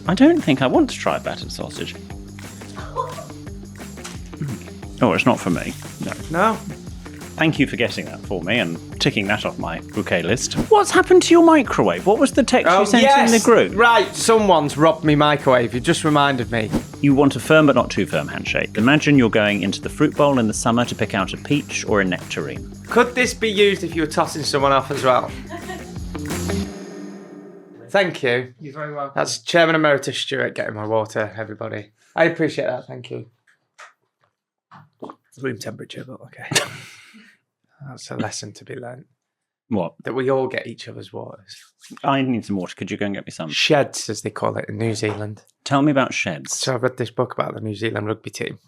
I don't think I want to try battered sausage. Oh, it's not for me. No? Thank you for getting that for me and ticking that off my bouquet list. What's happened to your microwave? What was the text you sent in the group? Right, someone's robbed me microwave. You just reminded me. You want a firm but not too firm handshake. Imagine you're going into the fruit bowl in the summer to pick out a peach or a nectarine. Could this be used if you were tossing someone off as well? Thank you. You're very welcome. That's Chairman Emeritus Stewart getting my water, everybody. I appreciate that, thank you. Room temperature, but okay. That's a lesson to be learnt. What? That we all get each other's waters. I need some water. Could you go and get me some? Sheds, as they call it in New Zealand. Tell me about sheds. So I read this book about the New Zealand rugby team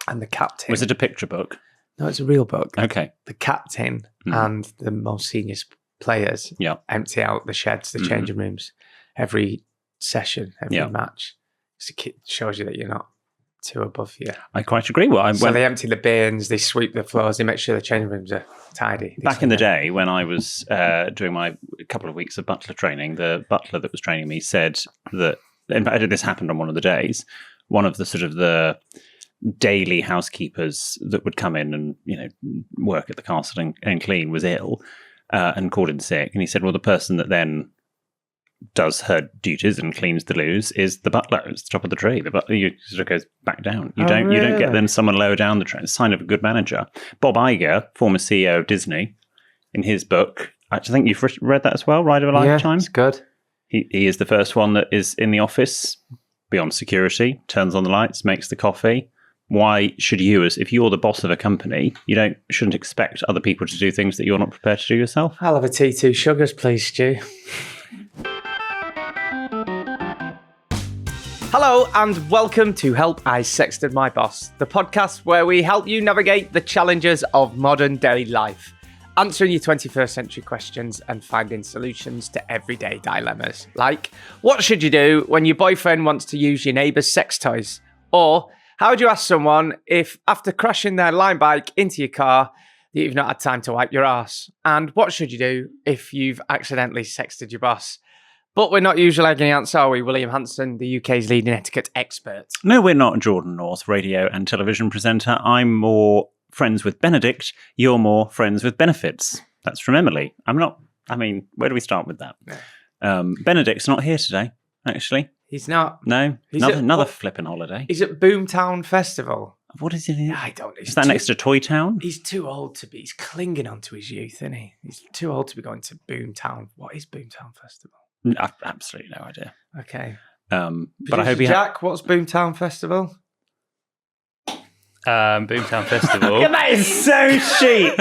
and the captain. Was it a picture book? No, it's a real book. Okay. The captain and the most senior players empty out the sheds, the changing rooms, every session, every match. It shows you that you're not too above you. I quite agree. Well, they empty the bins, they sweep the floors, they make sure the changing rooms are tidy. Back in the day, when I was doing my couple of weeks of butler training, the butler that was training me said that, in fact, this happened on one of the days, one of the sort of the daily housekeepers that would come in and, you know, work at the castle and clean was ill and called in sick. And he said, well, the person that then does her duties and cleans the loos is the butler. It's the top of the tree. The butler sort of goes back down. You don't get then someone lower down the tree. It's a sign of a good manager. Bob Iger, former CEO of Disney, in his book, I think you've read that as well, Ride of a Lifetime. Yeah, it's good. He is the first one that is in the office beyond security, turns on the lights, makes the coffee. Why should you, as if you're the boss of a company, shouldn't expect other people to do things that you're not prepared to do yourself? I'll have a tea, 2 sugars, please, Stu. Hello and welcome to Help I Sexted My Boss, the podcast where we help you navigate the challenges of modern day life, answering your 21st century questions and finding solutions to everyday dilemmas. Like, what should you do when your boyfriend wants to use your neighbour's sex toys? Or, how would you ask someone if, after crashing their line bike into your car, that you've not had time to wipe your arse? And what should you do if you've accidentally sexted your boss? But we're not usually getting the answer, are we, William Hanson, the UK's leading etiquette expert? No, we're not. Jordan North, radio and television presenter. I'm more friends with Benedict. You're more friends with benefits. That's from Emily. Where do we start with that? No. Benedict's not here today, actually. He's not? No. Another flipping holiday. He's at Boomtown Festival. What is it? I don't know. Is that next to Toy Town? He's too old to be. He's clinging on to his youth, isn't he? He's too old to be going to Boomtown. What is Boomtown Festival? I've absolutely no idea. Okay. But I hope Jack, what's Boomtown Festival? Boomtown Festival. That is so chic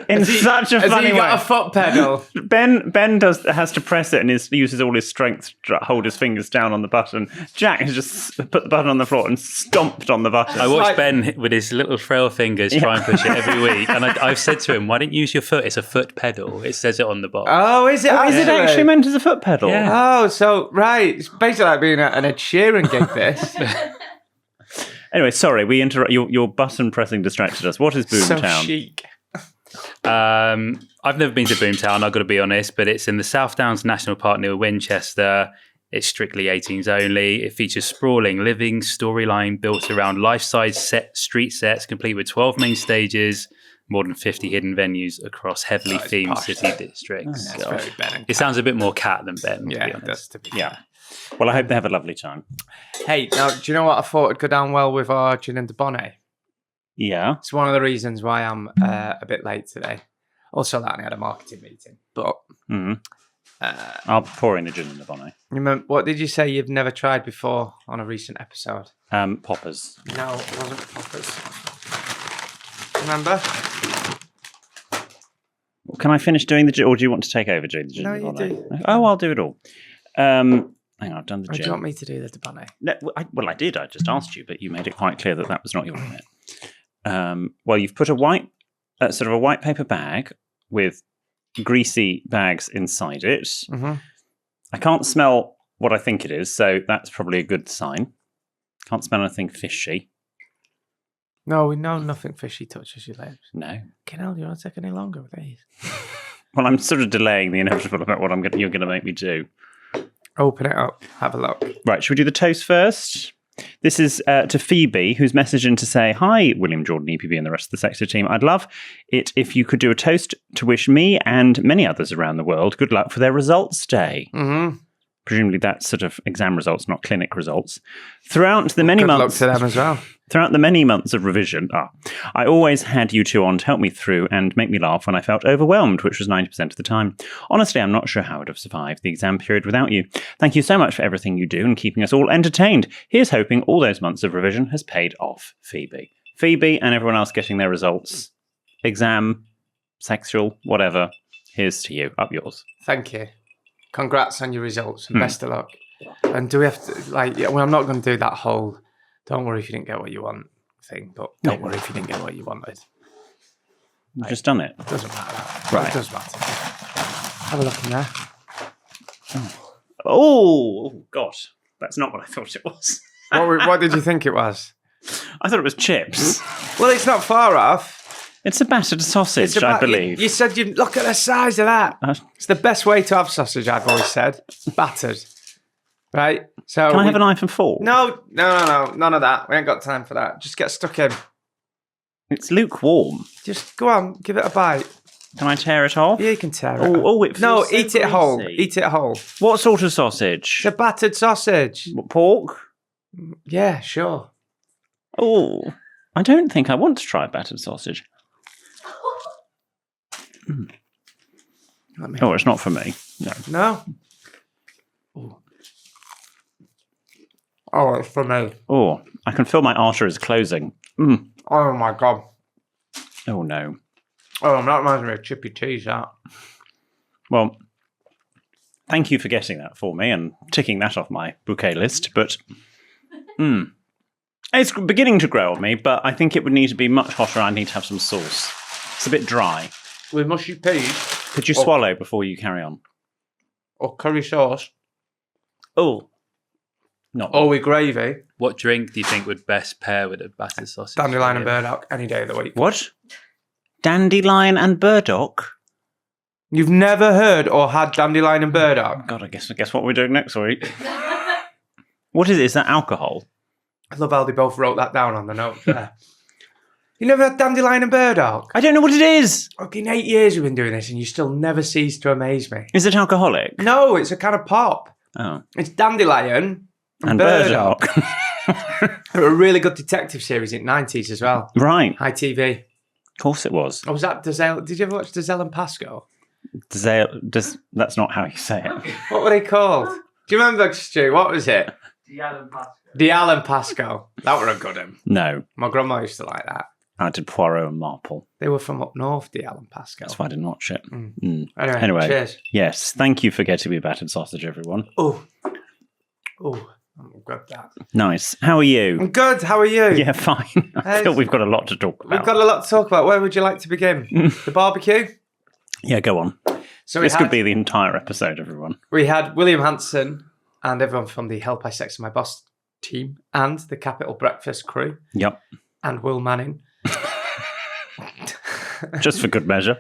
in such a funny way. Has he got a foot pedal? Ben has to press it and uses all his strength to hold his fingers down on the button. Jack has just put the button on the floor and stomped on the button. I watched Ben with his little frail fingers try and push it every week, and I've said to him, "Why don't you use your foot? It's a foot pedal. It says it on the box." Oh, is it? Is it actually meant as a foot pedal? Yeah. Oh, so right. It's basically like being at an Ed Sheeran gig. This. Anyway, sorry, we interrupt. Your button pressing distracted us. What is Boomtown? So chic. I've never been to Boomtown, I've got to be honest, but it's in the South Downs National Park near Winchester. It's strictly 18s only. It features sprawling living storyline built around life-size street sets, complete with 12 main stages, more than 50 hidden venues across heavily themed city districts. It sounds a bit more cat than Ben, to be honest. Well, I hope they have a lovely time. Hey, now, do you know what I thought would go down well with our gin and debonnaire? Yeah. It's one of the reasons why I'm a bit late today. Also, that I had a marketing meeting. But I'll pour in a gin and debonnaire. Remember, what did you say you've never tried before on a recent episode? Poppers. No, it wasn't poppers. Remember? Can I finish doing the gin, or do you want to take over doing the gin and debonnaire? No, you do. Oh, I'll do it all. Hang on, I've done the gin. Do you want me to do the debonnaire? No, I did. I just asked you, but you made it quite clear that was not your limit. Well, you've put a white paper bag with greasy bags inside it. Mm-hmm. I can't smell what I think it is, so that's probably a good sign. Can't smell anything fishy. No, we know nothing fishy touches your lips. No. Hell, you want to take any longer with these? Well, I'm sort of delaying the inevitable about what you're going to make me do. Open it up. Have a look. Right, should we do the toast first? This is to Phoebe, who's messaged in to say, "Hi, William, Jordan, EPB, and the rest of the Sexted team. I'd love it if you could do a toast to wish me and many others around the world good luck for their results day." Mm-hmm. Presumably that's sort of exam results, not clinic results. Throughout the many Good months... luck to them as well. Throughout the many months of revision, I always had you two on to help me through and make me laugh when I felt overwhelmed, which was 90% of the time. Honestly, I'm not sure how I would have survived the exam period without you. Thank you so much for everything you do and keeping us all entertained. Here's hoping all those months of revision has paid off. Phoebe. Phoebe and everyone else getting their results. Exam, sexual, whatever. Here's to you. Up yours. Thank you. Congrats on your results and best of luck. And do we have to, I'm not going to do that whole... Don't worry if you didn't get what you want thing, but don't worry if you didn't get what you wanted. You've just done it. It doesn't matter. Right. It does matter. Have a look in there. Oh, God. That's not what I thought it was. What did you think it was? I thought it was chips. Well, it's not far off. It's a battered sausage, I believe. You said you look at the size of that. It's the best way to have sausage, I've always said. Battered. Right? So Can I have a knife and fork? No. None of that. We ain't got time for that. Just get stuck in. It's lukewarm. Just go on, give it a bite. Can I tear it off? Yeah, you can tear it. It feels so eat it whole. greasy. Eat it whole. What sort of sausage? It's a battered sausage. What, pork? Yeah, sure. Oh, I don't think I want to try battered sausage. Oh, it's not for me. No. Oh, it's for me. Oh, I can feel my arteries closing. Oh my God. Oh, no. Oh, that reminds me of chippy cheese, that. Well, thank you for getting that for me and ticking that off my bouquet list, but it's beginning to grow on me, but I think it would need to be much hotter. I need to have some sauce. It's a bit dry. With mushy peas. Could you swallow before you carry on? Or curry sauce. Oh. Not Or with gravy. What drink do you think would best pair with a battered sausage? Dandelion and burdock any day of the week. What? Dandelion and burdock? You've never heard or had dandelion and burdock? God, I guess what we're doing next week. What is it? Is that alcohol? I love how they both wrote that down on the notes there. You never had dandelion and burdock? I don't know what it is. Okay, in 8 years we've been doing this and you still never cease to amaze me. Is it alcoholic? No, it's a kind of pop. Oh. It's dandelion and burdock. They were a really good detective series in the 90s as well. Right. High TV. Of course it was. Oh, was that Dazelle? Did you ever watch Dazelle and Pasco? That's not how you say it. What were they called? Do you remember, Stu? What was it? Dial and Pasco. That were a good one. No. My grandma used to like that. I did Poirot and Marple. They were from up north, Dial and Pasco. That's why I didn't watch it. Anyway, cheers. Yes, thank you for getting me battered sausage, everyone. Oh, I'll grab that. Nice. How are you? I'm good. How are you? Yeah, fine. I feel we've got a lot to talk about. We've got a lot to talk about. Where would you like to begin? The barbecue? Yeah, go on. So this could be the entire episode, everyone. We had William Hanson and everyone from the Help I Sexted My Boss team and the Capital Breakfast crew. Yep. And Will Manning. Just for good measure.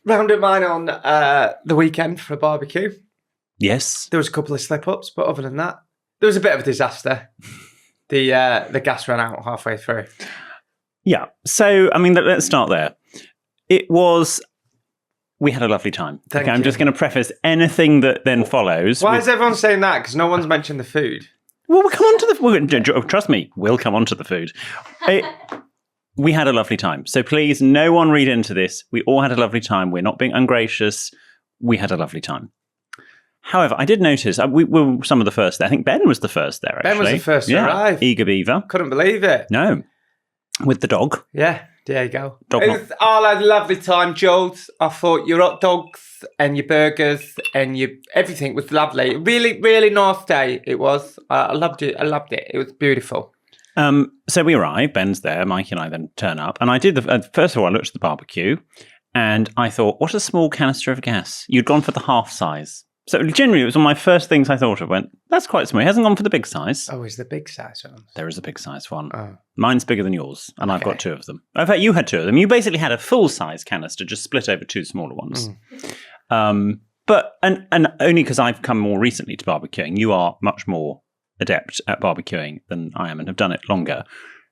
Rounded mine on the weekend for a barbecue. Yes. There was a couple of slip-ups, but other than that, there was a bit of a disaster. The gas ran out halfway through. Yeah. So, I mean, let's start there. We had a lovely time. Thank you. I'm just going to preface anything that then follows. Why is everyone saying that? Because no one's mentioned the food. Well, we'll come on to the... Trust me, we'll come on to the food. We had a lovely time. So please, no one read into this. We all had a lovely time. We're not being ungracious. We had a lovely time. However, I did notice, we were some of the first there. I think Ben was the first there, actually. Ben was the first to arrive. Eager beaver. Couldn't believe it. No. With the dog. Yeah, there you go. Dog I had a lovely time, Jules. I thought your hot dogs and your burgers and everything was lovely. Really, really nice day it was. I loved it. It was beautiful. So we arrive, Ben's there, Mikey and I then turn up. And I did first of all, I looked at the barbecue and I thought, what a small canister of gas. You'd gone for the half size. So generally, it was one of my first things I thought of. Went, that's quite small. He hasn't gone for the big size. Oh, is the big size one? There is a big size one. Oh. Mine's bigger than yours, and I've got two of them. In fact, you had two of them. You basically had a full size canister, just split over two smaller ones. But and only because I've come more recently to barbecuing, you are much more adept at barbecuing than I am and have done it longer.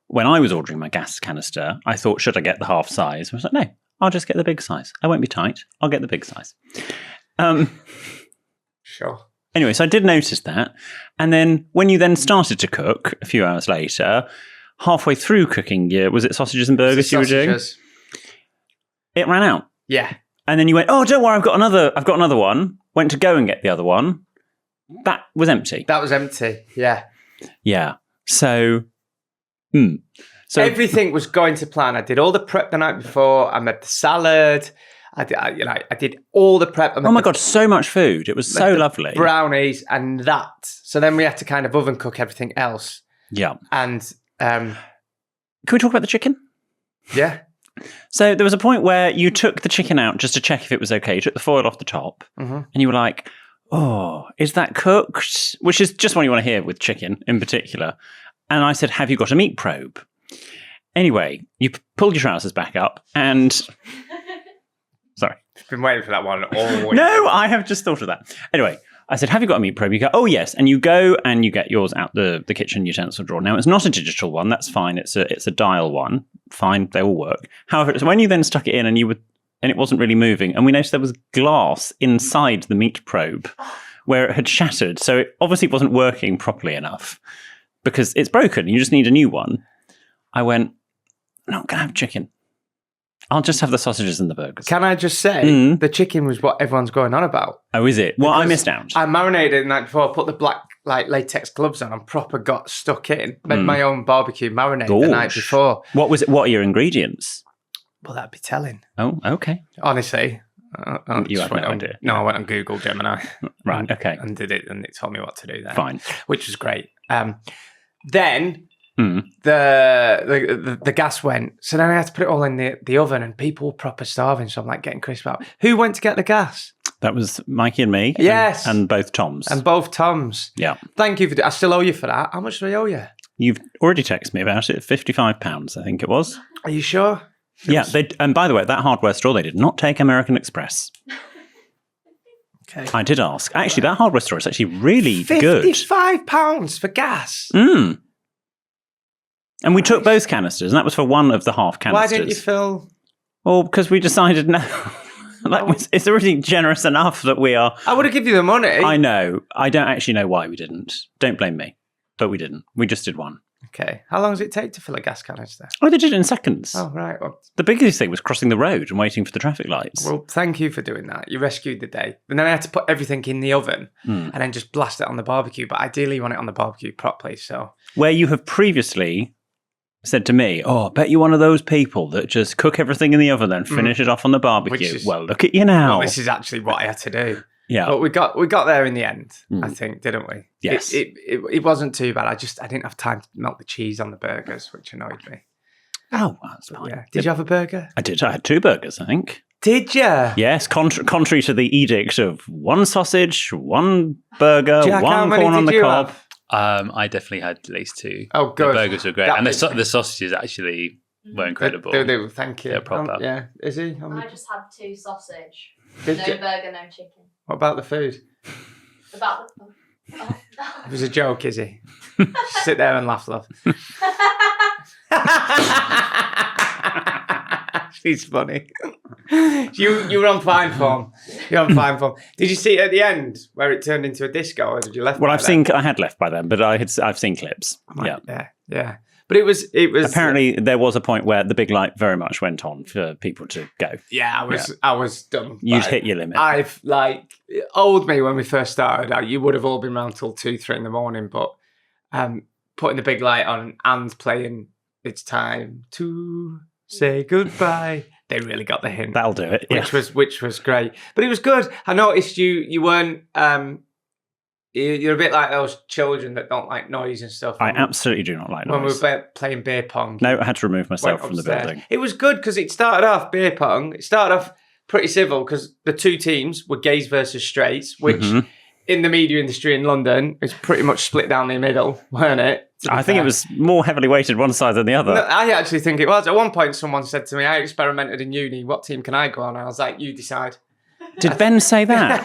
When I was ordering my gas canister, I thought, should I get the half size? I was like, no, I'll just get the big size. I won't be tight. I'll get the big size. Sure. Anyway, so I did notice that. And then when you then started to cook a few hours later, halfway through cooking, was it sausages and burgers you were doing? It ran out. Yeah. And then you went, oh, don't worry, I've got another one. Went to go and get the other one. That was empty. That was empty. Yeah. Yeah. So everything was going to plan. I did all the prep the night before. I made the salad. I did all the prep. Oh my God, so much food. It was so lovely. Brownies and that. So then we had to kind of oven cook everything else. Yeah. And can we talk about the chicken? Yeah. So there was a point where you took the chicken out just to check if it was okay. You took the foil off the top and you were like, oh, is that cooked? Which is just what you want to hear with chicken in particular. And I said, have you got a meat probe? Anyway, you pulled your trousers back up and... Sorry. I've been waiting for that one all week. No, I have just thought of that. Anyway, I said, have you got a meat probe? You go, oh, yes. And you go and you get yours out the kitchen utensil drawer. Now, it's not a digital one. That's fine. It's a dial one. Fine. They all work. However, when you then stuck it in and it wasn't really moving, and we noticed there was glass inside the meat probe where it had shattered. So it obviously wasn't working properly enough because it's broken. You just need a new one. I went, no, I'm going to have chicken. I'll just have the sausages and the burgers. Can I just say, the chicken was what everyone's going on about. Oh, is it? Well, I missed out. I marinated the night before, put the black latex gloves on and proper got stuck in. Made my own barbecue marinade the night before. What was it? What are your ingredients? Well, that'd be telling. Oh, okay. Honestly. You had no idea. No, I went on Google Gemini. Right, okay. And did it, and it told me what to do there. Fine. Which was great. Then... The gas went. So then I had to put it all in the oven and people were proper starving. So I'm like getting crisp out. Who went to get the gas? That was Mikey and me. Yes. And both Toms. And both Toms. Yeah. Thank you for I still owe you for that. How much do I owe you? You've already texted me about it. £55, I think it was. Are you sure? Yeah. And by the way, that hardware store, they did not take American Express. Okay. I did ask. Actually, that hardware store is actually really good. £55 for gas? And we took both canisters, and that was for one of the half canisters. Why didn't you fill? Well, because we decided no. It's already generous enough that we are. I would have given you the money. I know. I don't actually know why we didn't. Don't blame me. But we didn't. We just did one. Okay. How long does it take to fill a gas canister? Oh, they did it in seconds. Oh, right. Well, the biggest thing was crossing the road and waiting for the traffic lights. Well, thank you for doing that. You rescued the day. And then I had to put everything in the oven and then just blast it on the barbecue. But ideally, you want it on the barbecue properly. So where you have previously said to me, oh, I bet you're one of those people that just cook everything in the oven then finish it off on the barbecue. Well, look at you now. Well, this is actually what I had to do. Yeah. But we got there in the end, I think, didn't we? Yes. It wasn't too bad. I didn't have time to melt the cheese on the burgers, which annoyed me. Oh, that's fine. Yeah. Did you have a burger? I did. I had 2 burgers, I think. Did you? Yes, contrary to the edict of 1 sausage, 1 burger, Jack, 1 corn on the cob. I definitely had at least 2. Oh, good. The burgers were great. And the sausages actually were incredible. They thank you. They're proper. Yeah. Is he? I just had 2 sausage. Did no you? burger, no chicken. What about the food? About the... It was a joke, is he? Sit there and laugh, love. She's funny. You were on fine form. You're on fine form. Did you see it at the end where it turned into a disco, or did you left? Well, I had left by then, but I've seen clips. Yeah. But it was apparently there was a point where the big light very much went on for people to go. Yeah, I was done. You'd hit your limit. I've old me when we first started. You would have all been around till 2-3 in the morning, but putting the big light on and playing "It's Time to Say Goodbye." They really got the hint. That'll do it. Which was great. But it was good. I noticed you weren't. You're a bit like those children that don't like noise and stuff. I absolutely do not like noise. When we were playing beer pong. No, I had to remove myself from the building. It was good because it started off beer pong. It started off pretty civil because the 2 teams were gays versus straights, which in the media industry in London is pretty much split down the middle, weren't it? I think it was more heavily weighted one side than the other. No, I actually think it was. At one point, someone said to me, I experimented in uni. What team can I go on? And I was like, you decide. Did Ben say that?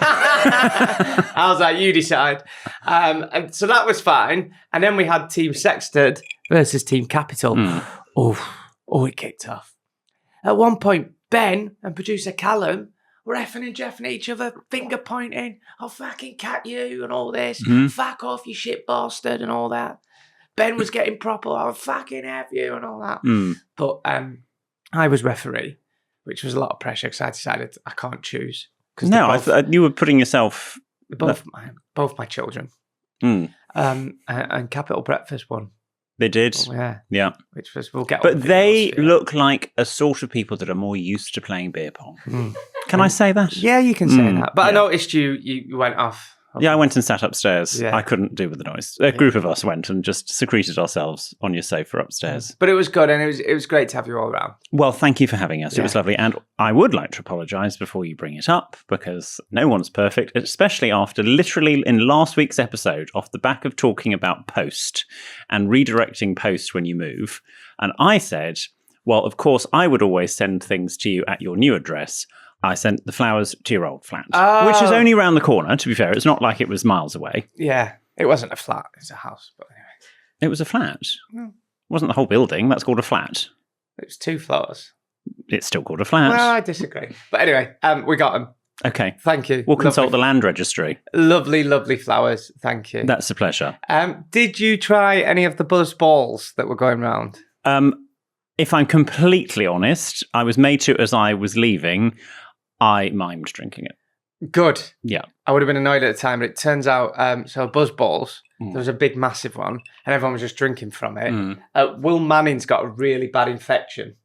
I was like, you decide. And so that was fine. And then we had Team Sexted versus Team Capital. Oh, it kicked off. At one point, Ben and producer Callum were effing and jeffing each other, finger pointing. I'll fucking cat you and all this. Fuck off, you shit bastard and all that. Ben was getting proper, I'll fucking have you and all that. But I was referee, which was a lot of pressure because I decided I can't choose. No, you were putting yourself... Both my children. And Capital Breakfast won. They did. Oh, yeah. Which was, we'll get on. But they look like a sort of people that are more used to playing beer pong. Can I say that? Yeah, you can say that. But I noticed you went off. Yeah, I went and sat upstairs. Yeah. I couldn't deal with the noise. A group of us went and just secreted ourselves on your sofa upstairs. But it was good, and it was great to have you all around. Well, thank you for having us. It was lovely. And I would like to apologise before you bring it up, because no one's perfect, especially after literally in last week's episode, off the back of talking about post and redirecting post when you move. And I said, well, of course, I would always send things to you at your new address. I sent the flowers to your old flat, which is only around the corner, to be fair. It's not like it was miles away. Yeah, it wasn't a flat. It was a house. But anyway. It was a flat. It wasn't the whole building. That's called a flat. It was 2 floors. It's still called a flat. Well, I disagree. But anyway, we got them. Okay. Thank you. We'll consult the land registry. Lovely, lovely flowers. Thank you. That's a pleasure. Did you try any of the buzz balls that were going round? If I'm completely honest, I was made to as I was leaving. I mimed drinking it. Good. Yeah. I would have been annoyed at the time, but it turns out, so buzz balls, there was a big, massive one, and everyone was just drinking from it. Will Manning's got a really bad infection.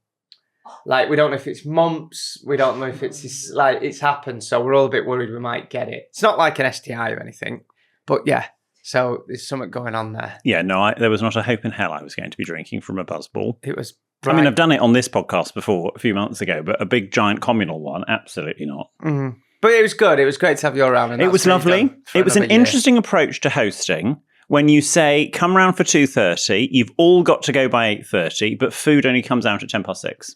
Like, we don't know if it's mumps, we don't know if it's happened, so we're all a bit worried we might get it. It's not like an STI or anything, but yeah, so there's something going on there. Yeah, no, there was not a hope in hell I was going to be drinking from a buzzball. It was... I mean, I've done it on this podcast before a few months ago, but a big, giant communal one, absolutely not. But it was good. It was great to have you around. And it was lovely. It was an interesting approach to hosting. When you say, come round for 2:30, you've all got to go by 8:30, but food only comes out at 6:10.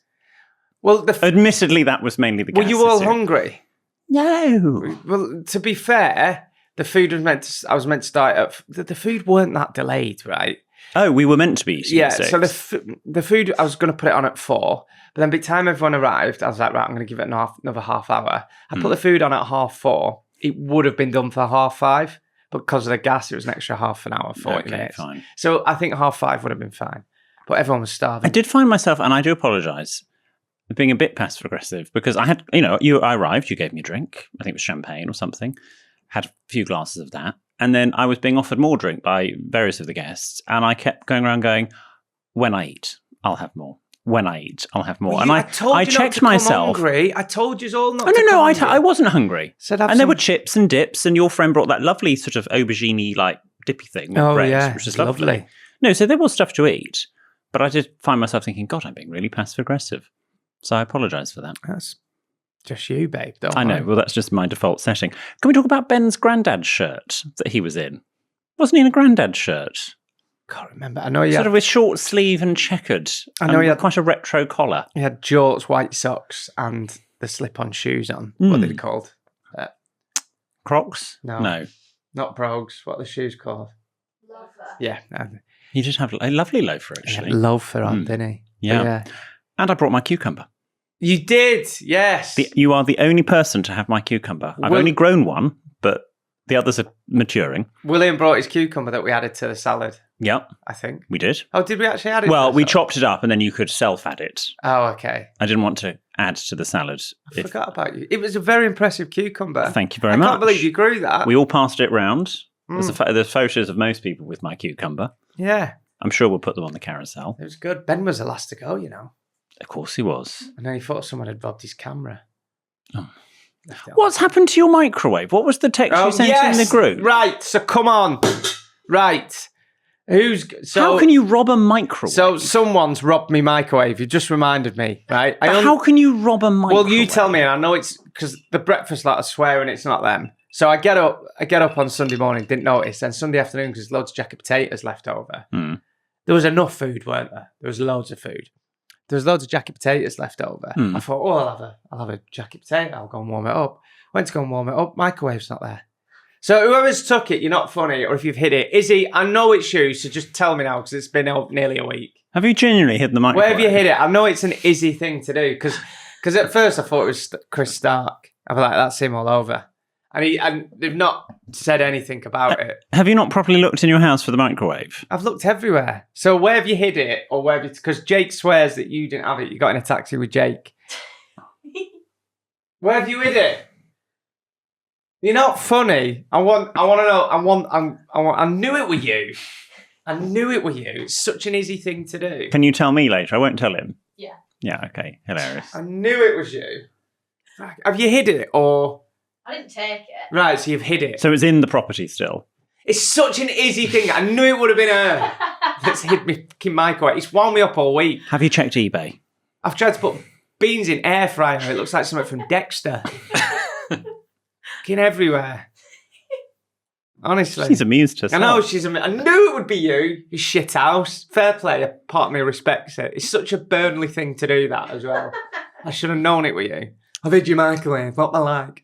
Well, admittedly, that was mainly the case. Were you all hungry? No. Well, to be fair, the food was I was meant to start at... The food weren't that delayed, right? Oh, we were meant to be eating at 6. So the food, I was going to put it on at 4, but then by the time everyone arrived, I was like, right, I'm going to give it another half hour. I put the food on at 4:30. It would have been done for 5:30, but because of the gas, it was an extra half an hour, 40 minutes. Fine. So I think 5:30 would have been fine, but everyone was starving. I did find myself, and I do apologise, being a bit passive aggressive, because I had, I arrived, you gave me a drink, I think it was champagne or something, had a few glasses of that. And then I was being offered more drink by various of the guests. And I kept going around going, when I eat, I'll have more. When I eat, I'll have more. Well, I checked myself. Hungry. I told you all not to No, I wasn't hungry. There were chips and dips. And your friend brought that lovely sort of aubergine like dippy thing. Oh, bread, yeah. Which is lovely. No, so there was stuff to eat. But I did find myself thinking, God, I'm being really passive aggressive. So I apologise for that. That's just you, babe. I know. Well, that's just my default setting. Can we talk about Ben's granddad shirt that he was in? Wasn't he in a granddad shirt? Can't remember. I know you sort of with short sleeve and checkered. I know he had quite a retro collar. He had jorts, white socks, and the slip-on shoes on. What are they called? Crocs? No, not brogues. What are the shoes called? Loafer. Yeah, he did have a lovely loafer actually. He had loafer on, didn't he? Yeah. And I brought my cucumber. You did, yes. You are the only person to have my cucumber. I've only grown one, but the others are maturing. William brought his cucumber that we added to the salad. Yep. I think. We did. Oh, did we actually add it? Well, we chopped it up and then you could self-add it. Oh, okay. I didn't want to add to the salad. I forgot about you. It was a very impressive cucumber. Thank you very much. I can't believe you grew that. We all passed it round. There's photos of most people with my cucumber. Yeah. I'm sure we'll put them on the carousel. It was good. Ben was the last to go, Of course he was. And then he thought someone had robbed his camera. Oh. What's happened to your microwave? What was the text you sent in the group? Right, so come on. Right. How can you rob a microwave? So someone's robbed me microwave. You just reminded me, right? How can you rob a microwave? Well, you tell me, and I know it's because the breakfast lot are swearing it's not them. So I get up on Sunday morning, didn't notice. Then Sunday afternoon, because there's loads of jacket potatoes left over. There was enough food, weren't there? There was loads of food. There was loads of jacket potatoes left over. I thought, I'll have a jacket potato. I'll go and warm it up. Went to go and warm it up. Microwave's not there. So whoever's took it, you're not funny, or if you've hid it. Izzy, I know it's you, so just tell me now, because it's been nearly a week. Have you genuinely hid the microwave? Where have you hid it? I know it's an Izzy thing to do, because at first I thought it was Chris Stark. I was like, that's him all over. And they've not said anything about it. Have you not properly looked in your house for the microwave? I've looked everywhere. So where have you hid it? Or where have you... Because Jake swears that you didn't have it. You got in a taxi with Jake. Where have you hid it? You're not funny. I want to know. I knew it were you. I knew it were you. It's such an easy thing to do. Can you tell me later? I won't tell him. Yeah. Yeah, okay. Hilarious. I knew it was you. Have you hid it or... I didn't take it. Right, so you've hid it. So it's in the property still? It's such an easy thing. I knew it would have been her that's hid me fucking microwave. It's wound me up all week. Have you checked eBay? I've tried to put beans in air fryer. It looks like something from Dexter. Fucking everywhere. Honestly. She's amused herself. I know she's amused. I knew it would be you, you shit house. Fair play, a part of me respects it. It's such a Burnley thing to do that as well. I should have known it were you. I've hid your microwave, what I like.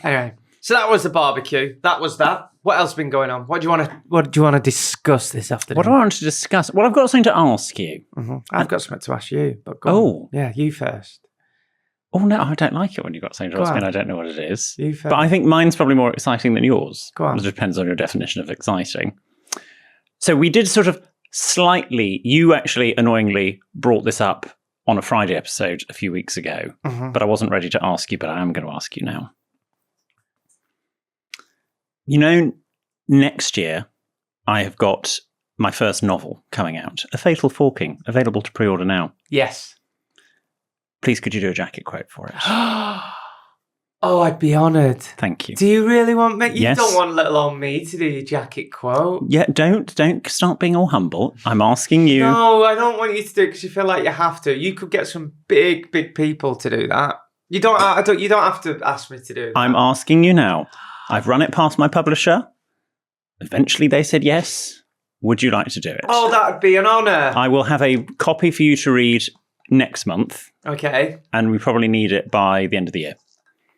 Anyway, so that was the barbecue. That was that. What else has been going on? What do you want to discuss this afternoon? What do I want to discuss? Well, I've got something to ask you. Mm-hmm. I've got something to ask you, but go on. Yeah, you first. Oh, no, I don't like it when you've got something to Go ask me on. and I don't know what it is. You first. But I think mine's probably more exciting than yours. Go on. It depends on your definition of exciting. So we did sort of slightly, you actually annoyingly brought this up on a Friday episode a few weeks ago, but I wasn't ready to ask you, but I am going to ask you now. You know, next year I have got my first novel coming out, A Fatal Forking, available to pre-order now. Yes. Please, could you do a jacket quote for it? Oh, I'd be honoured. Thank you. Do you really want me? You Yes. don't want little old me to do your jacket quote? Yeah, don't start being all humble. I'm asking you. No, I don't want you to do it because you feel like you have to. You could get some big people to do that. You don't have to ask me to do that. I'm asking you now. I've run it past my publisher. Eventually they said yes. Would you like to do it? Oh, that would be an honour. I will have a copy for you to read next month, Okay. and we probably need it by the end of the year.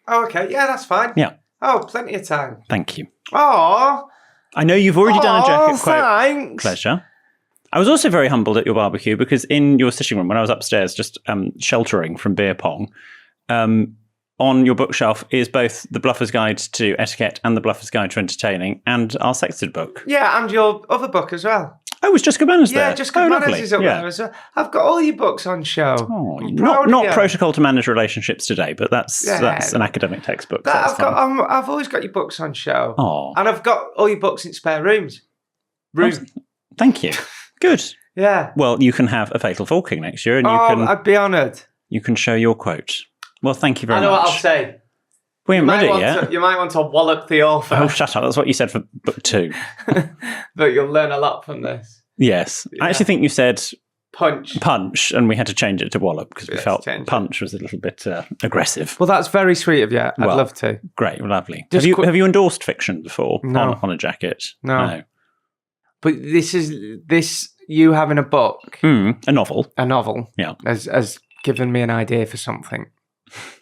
Oh, okay. Yeah, that's fine. Yeah. Oh, plenty of time. Thank you. Oh. I know you've already done a jacket quote. Thanks. Pleasure. I was also very humbled at your barbecue because in your sitting room, when I was upstairs just sheltering from beer pong, on your bookshelf is both the Bluffer's Guide to Etiquette and the Bluffer's Guide to Entertaining and our Sexted book. Yeah, and your other book as well. Oh, was Jessica Manners there? Yeah, Jessica Manners lovely. is up there as well. I've got all your books on show. Oh, I'm proud of not you. protocol to manage relationships today, but that's an academic textbook. So that's fine. I've always got your books on show. Oh, And I've got all your books in spare rooms. thank you. Good. Yeah. Well, you can have A Fatal Forking next year, and I'd be honoured. you can show your quote. Well, thank you very I much. know what I'll say. We haven't read it yet. You might want to wallop the author. Oh, shut up. That's what you said for book 2. But you'll learn a lot from this. Yes. I actually think you said Punch. and we had to change it to wallop because we Yes, felt change it. punch was a little bit aggressive. Well, that's very sweet of you. I'd Well, love to. Great. Lovely. Just Have you endorsed fiction before No. on a jacket? No. But this you having a book, A novel. a novel, Yeah. has given me an idea for something.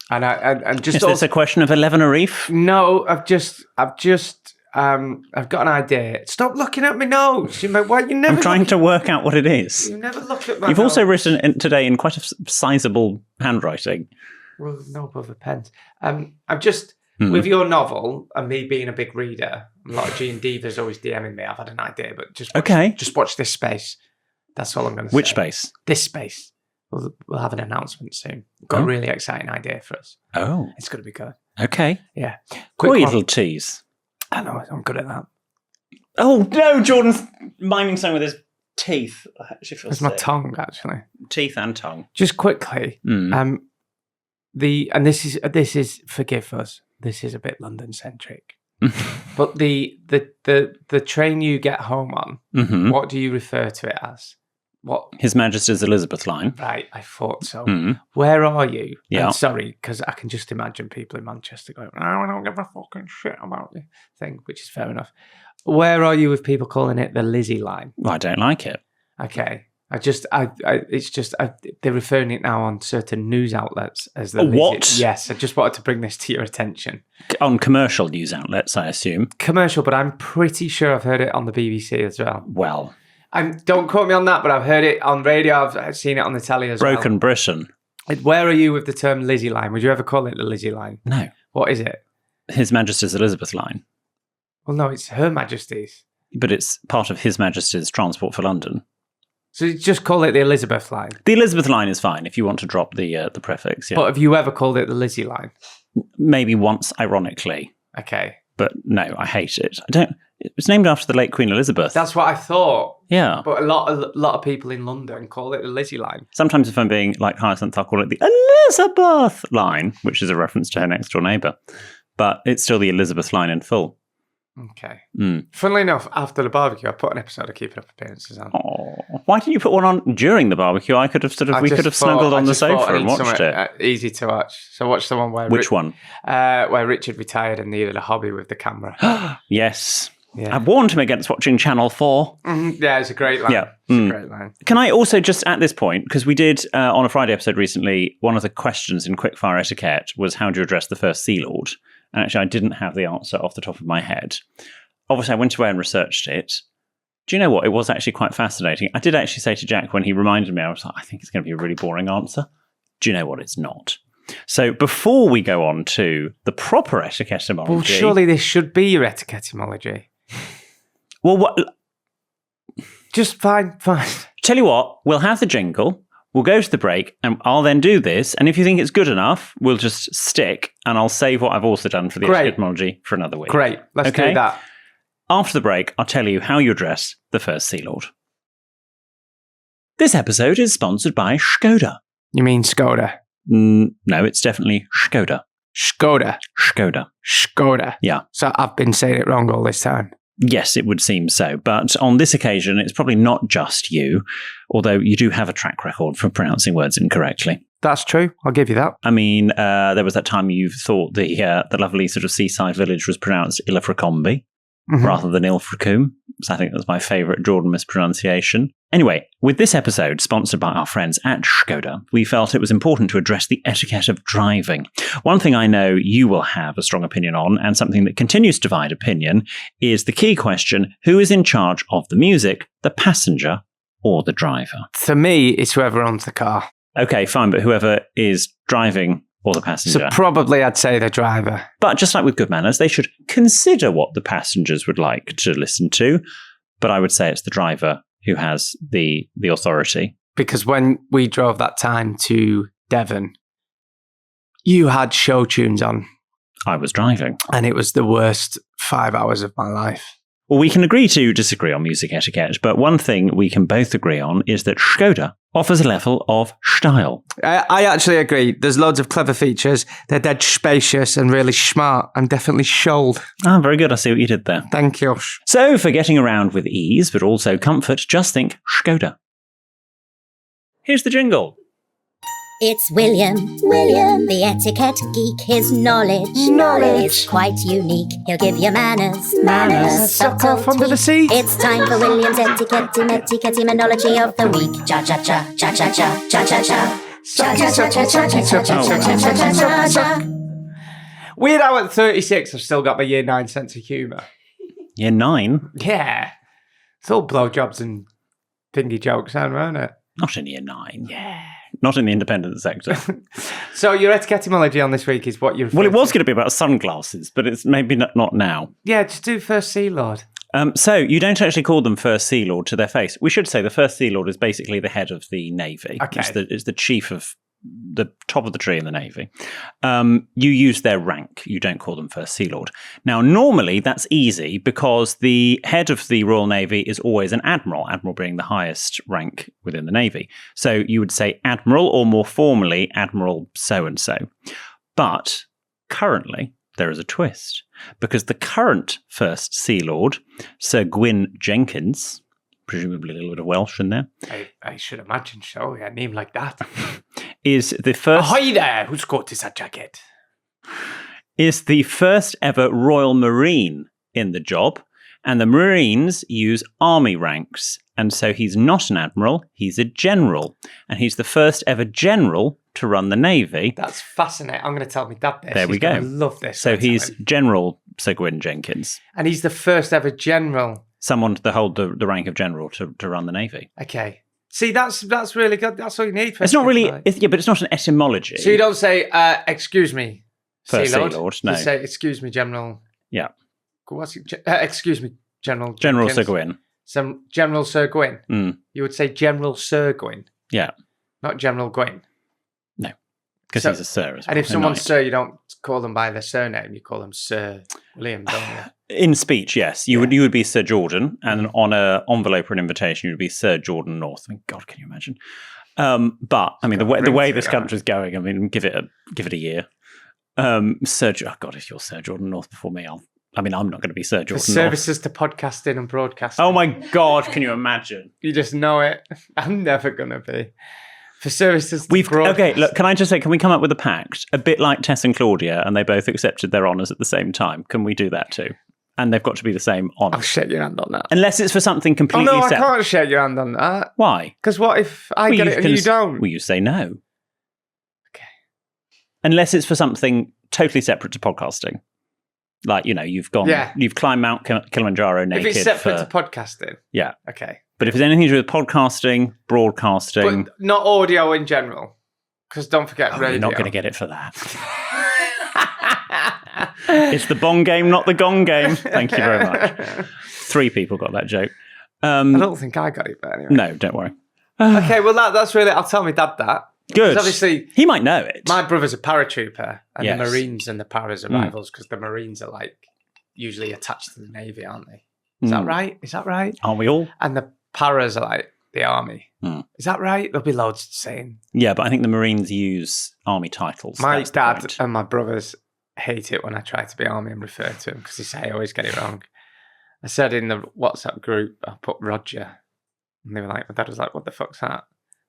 And I'm just Is this a question of 11 a reef? No, I've got an idea. Stop looking at my notes. You never. I'm trying to work out what it is. You never look at my. You've also notes. written today in quite a sizable handwriting. Well, no other pens. I've just with your novel and me being a big reader. A lot of G&D Diva's always DMing me. I've had an idea, but just watch this space. That's all I'm going to say. Which space? This space. We'll have an announcement soon. Got a really exciting idea for us. Oh, It's going to be good. okay. Yeah. Quick one. little tease. I know. I'm good at that. Oh no, Jordan's miming something with his teeth. I actually feel It's my sick. tongue, actually. Teeth and tongue. Just quickly. Mm. This is forgive us. This is a bit London centric. But the train you get home on, Mm-hmm. what do you refer to it as? What? His Majesty's Elizabeth line. Right, I thought so. Mm. Where are you? Yeah. And sorry, because I can just imagine people in Manchester going, "Oh, I don't give a fucking shit about the thing," which is fair enough. Where are you with people calling it the Lizzie line? Well, I don't like it. Okay, They're referring it now on certain news outlets as the What? Yes, I just wanted to bring this to your attention. On commercial news outlets, I assume. Commercial, but I'm pretty sure I've heard it on the BBC as well. Well, Don't quote me on that, but I've heard it on radio. I've seen it on the telly as Broken Britain. well. Where are you with the term Lizzie line? Would you ever call it the Lizzie line? No. What is it? His Majesty's Elizabeth line. Well, no, it's Her Majesty's. But it's part of His Majesty's Transport for London. So you just call it the Elizabeth line. The Elizabeth line is fine if you want to drop the prefix. Yeah. But have you ever called it the Lizzie line? Maybe once, ironically. Okay. But no, I hate it. It was named after the late Queen Elizabeth. That's what I thought. Yeah. But a lot of people in London call it the Lizzie line. Sometimes if I'm being like Hyacinth, I'll call it the Elizabeth line, which is a reference to her next door neighbour. But it's still the Elizabeth line in full. Okay. Mm. Funnily enough, after the barbecue, I put an episode of Keeping Up Appearances on. Oh, why didn't you put one on during the barbecue? We could have snuggled on the sofa and watched it. Easy to watch. So watch the one where Which one? Where Richard retired and needed a hobby with the camera. Yes. Yeah. I warned him against watching Channel 4. Yeah, it's a great line. Yeah. It's a great line. Can I also just at this point, because we did on a Friday episode recently, one of the questions in Quickfire Etiquette was how do you address the first Sea Lord? And actually, I didn't have the answer off the top of my head. Obviously, I went away and researched it. Do you know what? It was actually quite fascinating. I did actually say to Jack when he reminded me, I was like, I think it's going to be a really boring answer. Do you know what? It's not. So before we go on to the proper etiquette etymology... Well, surely this should be your etiquette etymology. Well, what... Just fine. Tell you what, we'll have the jingle, we'll go to the break, and I'll then do this. And if you think it's good enough, we'll just stick, and I'll save what I've also done for the etiquette etymology for another week. Great. Let's do that. After the break, I'll tell you how you address the first Sea Lord. This episode is sponsored by Skoda. You mean Skoda? No, it's definitely Skoda. Skoda. Skoda. Yeah. So I've been saying it wrong all this time. Yes, it would seem so. But on this occasion, it's probably not just you, although you do have a track record for pronouncing words incorrectly. That's true. I'll give you that. I mean, there was that time you thought the lovely sort of seaside village was pronounced Ilfracombe rather than Ilfracombe. So I think that's my favourite Jordan mispronunciation. Anyway, with this episode sponsored by our friends at Skoda, we felt it was important to address the etiquette of driving. One thing I know you will have a strong opinion on, and something that continues to divide opinion, is the key question, who is in charge of the music, the passenger or the driver? For me, it's whoever owns the car. Okay, fine, but whoever is driving or the passenger. So probably I'd say the driver. But just like with good manners, they should consider what the passengers would like to listen to. But I would say it's the driver who has the authority. Because when we drove that time to Devon, you had show tunes on. I was driving. And it was the worst 5 hours of my life. Well, we can agree to disagree on music etiquette, but one thing we can both agree on is that Skoda offers a level of style. I actually agree. There's loads of clever features. They're dead spacious and really smart and definitely shouled. Ah, very good. I see what you did there. Thank you. So, for getting around with ease, but also comfort, just think Skoda. Here's the jingle. It's William, the etiquette geek. His knowledge is quite unique. He'll give you manners, Suck off under the seat. It's time for William's etymology of the week. Cha cha cha cha cha cha cha cha cha. Cha cha cha cha cha cha cha cha cha. Weird how at 36 I've still got my year 9 sense of humour. Year 9? Yeah. It's all blowjobs and thingy jokes, isn't it? Not in year 9. Yeah. Not in the independent sector. So your etiquette etymology on this week is what you're... Well, it was going to be about sunglasses, but it's maybe not now. Yeah, just do First Sea Lord. So you don't actually call them First Sea Lord to their face. We should say the First Sea Lord is basically the head of the Navy. Okay. It's the chief of the top of the tree in the Navy. You use their rank. You don't call them First Sea Lord. Now, normally that's easy because the head of the Royal Navy is always an admiral, admiral being the highest rank within the Navy. So you would say admiral, or more formally, Admiral so-and-so. But currently, there is a twist because the current First Sea Lord, Sir Gwyn Jenkins, presumably a little bit of Welsh in there. I should imagine so. A name like that. Is the first... Ahoy there! Whose coat is that jacket? Is the first ever Royal Marine in the job And the Marines use army ranks. And so he's not an admiral, he's a general. And he's the first ever general to run the Navy. That's fascinating. I'm going to tell my dad this. There we go. I love this. So he's General Sir Gwyn Jenkins. And he's the first ever general. Someone to hold the rank of general to run the Navy. Okay. See, that's really good. That's all you need. It's not really, but it's not an etymology. So you don't say, excuse me, First Sea Lord. Sea Lord, no. You say, excuse me, General. Yeah. What's it? Excuse me, General. General Jenkins. Sir Gwyn. Some General Sir Gwyn. Mm. You would say General Sir Gwyn. Yeah. Not General Gwyn. No. Because So- he's a sir as well. And if a someone's knight. Sir, you don't call them by their surname. You call them Sir William, don't you? In speech, yes. You would be Sir Jordan, and on an envelope or an invitation, you would be Sir Jordan North. I mean, God, can you imagine? But I mean, the way this country's going, I mean, give it a year. God, if you're Sir Jordan North before me, I'm not going to be Sir For Jordan North. services to podcasting and broadcasting. Oh my God, can you imagine? You just know it. I'm never going to be. For services to Okay, look, can I just say, can we come up with a pact? A bit like Tess and Claudia, and they both accepted their honours at the same time. Can we do that too? And they've got to be the same I'll honours. shake your hand on that. Unless it's for something Oh, completely no, I separate. can't shake your hand on that. Why? Because what if I get it and you don't? Well, you say no. Okay. Unless it's for something totally separate to podcasting. Like, you've climbed Mount Kilimanjaro naked. If it's separate to podcasting. Yeah. Okay. But if it's anything to do with podcasting, broadcasting... But not audio in general. Because don't forget radio. You're not going to get it for that. It's the bong game, not the gong game. Thank you very much. 3 people got that joke. I don't think I got it, but anyway. No, don't worry. Okay, well, that's really... I'll tell my dad that. Good. 'Cause obviously... He might know it. My brother's a paratrooper, and Yes. the Marines and the paras are rivals because the Marines are usually attached to the Navy, aren't they? Is that right? Is that right? Aren't we all? And the paras are like the Army. Is that right? There'll be loads saying. Yeah, but I think the Marines use army titles. My That's the dad point. and my brothers hate it when I try to be Army and refer to him because they say I always get it wrong. I said in the WhatsApp group, I put Roger. And they were like, my dad was like, what the fuck's that?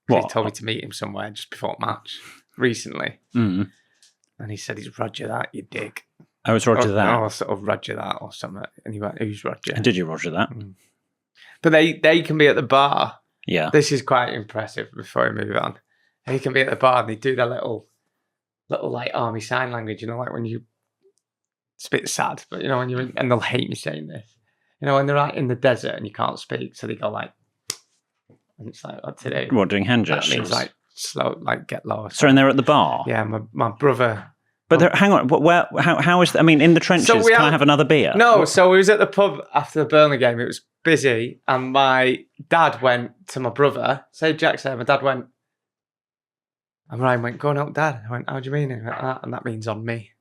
'Cause What? he told me to meet him somewhere just before match recently. Mm. And he said, he's Roger that, you dick. Oh, it's Roger that. Or sort of Roger that or something. And he went, who's Roger? And did you Roger that? But they can be at the bar. Yeah. This is quite impressive before we move on. They can be at the bar and they do their little like army sign language, like when you, it's a bit sad, but when you're in, and they'll hate me saying this, when they're out in the desert and you can't speak, so they go like, and it's like, what to do? What, doing hand That gestures? means like slow, like get lower. So, and they're at the bar? Yeah, my brother. But hang on, how is, in the trenches, So can I have another beer? No, so we was at the pub after the Burnley game. It was busy, and my dad went to my brother. Say Jack said, my dad went, and Ryan went, go on out, Dad. I went, how do you mean? He went, and that means on me.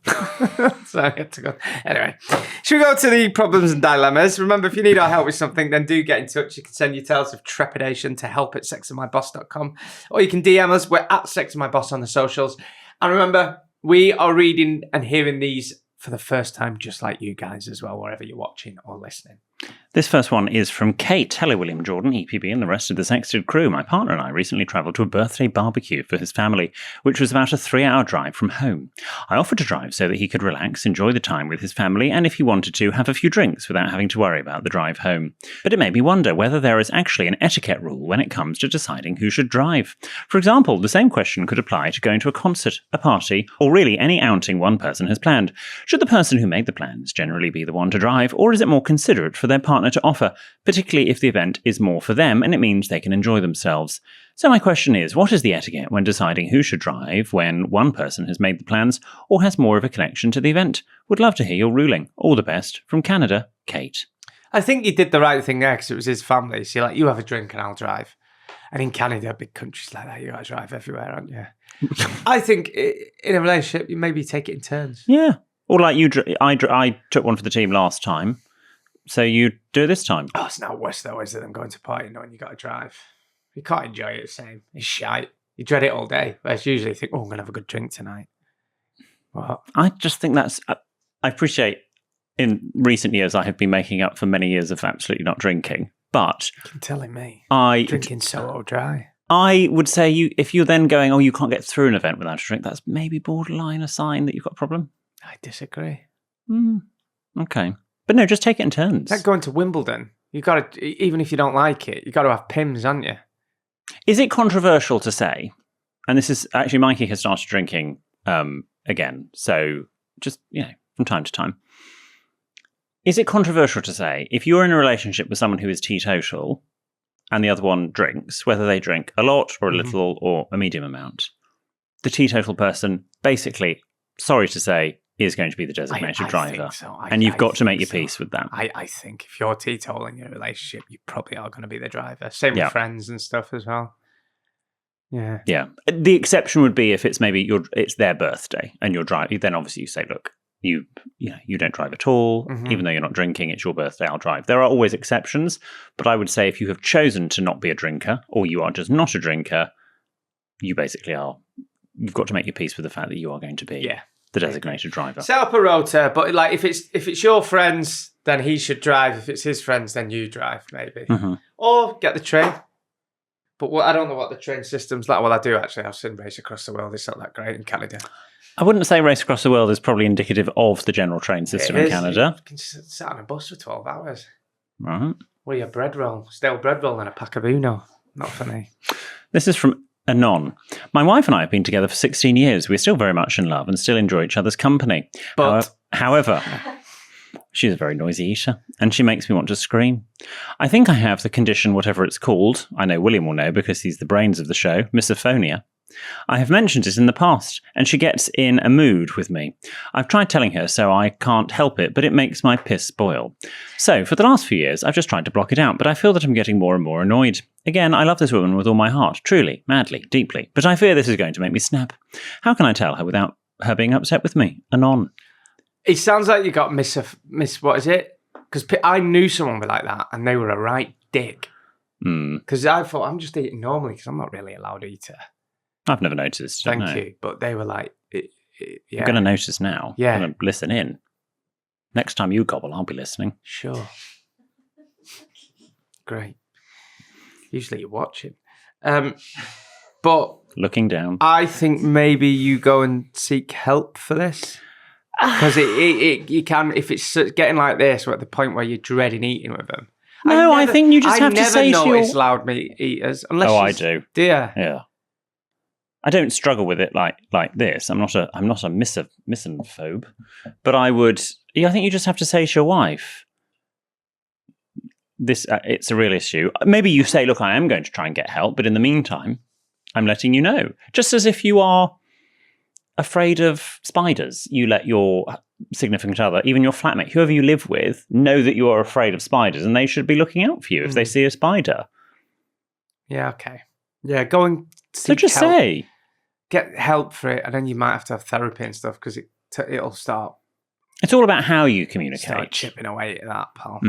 So I had to go. Anyway, should we go to the problems and dilemmas? Remember, if you need our help with something, then do get in touch. You can send your tales of trepidation to help@sextedmyboss.com, or you can DM us. We're at sextedmyboss on the socials. And remember, we are reading and hearing these for the first time, just like you guys as well, wherever you're watching or listening. This first one is from Kate. Hello, William Jordan, EPB, and the rest of the Sexted crew. My partner and I recently travelled to a birthday barbecue for his family, which was about a 3-hour drive from home. I offered to drive so that he could relax, enjoy the time with his family, and if he wanted to, have a few drinks without having to worry about the drive home. But it made me wonder whether there is actually an etiquette rule when it comes to deciding who should drive. For example, the same question could apply to going to a concert, a party, or really any outing one person has planned. Should the person who made the plans generally be the one to drive, or is it more considerate for their partner to offer, particularly if the event is more for them and it means they can enjoy themselves? So my question is, what is the etiquette when deciding who should drive when one person has made the plans or has more of a connection to the event? Would love to hear your ruling. All the best. From Canada, Kate. I think he did the right thing there because it was his family. So you have a drink and I'll drive. And in Canada, big countries like that, you gotta drive everywhere, aren't you? I think in a relationship, you maybe take it in turns. Yeah. Or like I took one for the team last time. So you do it this time. Oh, it's not worse though, is it, than going to a party knowing you got to drive? You can't enjoy it the same. It's shite. You dread it all day. Whereas usually you think, oh, I'm going to have a good drink tonight. What? I just think I appreciate in recent years I have been making up for many years of absolutely not drinking. But You're telling me. I Drinking so dry. I would say if you're then going, oh, you can't get through an event without a drink, that's maybe borderline a sign that you've got a problem. I disagree. Okay. But no, just take it in turns. It's like going to Wimbledon. You got to, even if you don't like it, you got to have Pimm's, haven't you? Is it controversial to say, and this is actually Mikey has started drinking again, so just, from time to time. Is it controversial to say, if you're in a relationship with someone who is teetotal and the other one drinks, whether they drink a lot or a little or a medium amount, the teetotal person basically, sorry to say, is going to be the designated driver. Think so. And you've got to make your peace with that. I think if you're teetotal in your relationship, you probably are going to be the driver. Same with friends and stuff as well. Yeah. Yeah. The exception would be if it's maybe it's their birthday and you're driving. Then obviously you say, look, you don't drive at all. Even though you're not drinking, it's your birthday, I'll drive. There are always exceptions. But I would say if you have chosen to not be a drinker or you are just not a drinker, you basically are. You've got to make your peace with the fact that you are going to be the designated driver. Set up a rota, but like if it's your friends, then he should drive. If it's his friends, then you drive, maybe. Or get the train. But I don't know what the train system's like. Well, I do actually. I've seen Race Across the World. It's not that great in Canada. I wouldn't say Race Across the World is probably indicative of the general train system in Canada. You can sit on a bus for 12 hours. Right. With your bread roll, stale bread roll and a pack of Uno. Not for me. This is from Anon. My wife and I have been together for 16 years. We're still very much in love and still enjoy each other's company. But however, she's a very noisy eater and she makes me want to scream. I think I have the condition, whatever it's called. I know William will know because he's the brains of the show, misophonia. I have mentioned it in the past, and she gets in a mood with me. I've tried telling her so I can't help it, but it makes my piss boil. So, for the last few years, I've just tried to block it out, but I feel that I'm getting more and more annoyed. Again, I love this woman with all my heart, truly, madly, deeply, but I fear this is going to make me snap. How can I tell her without her being upset with me? Anon. It sounds like you got what is it? Because I knew someone like that, and they were a right dick. Because I thought, I'm just eating normally, because I'm not really a loud eater. I've never noticed. Thank you. But they were like, I'm going to notice now. Yeah. I'm going to listen in. Next time you gobble, I'll be listening. Sure. Great. Usually you're watching. But looking down. I think maybe you go and seek help for this. Because you can, if it's getting like this, or at the point where you're dreading eating with them. No, I think you just have to say I never notice loud meat eaters. Unless I do. Do you? Yeah. I don't struggle with it like this. I'm not a misanthrope, but I would. Yeah, I think you just have to say to your wife, "This it's a real issue." Maybe you say, "Look, I am going to try and get help, but in the meantime, I'm letting you know." Just as if you are afraid of spiders, you let your significant other, even your flatmate, whoever you live with, know that you are afraid of spiders, and they should be looking out for you if they see a spider. Yeah. Okay. Yeah. Go and so just help. say. Get help for it, and then you might have to have therapy and stuff because it'll start. It's all about how you communicate. Start chipping away at that, pal.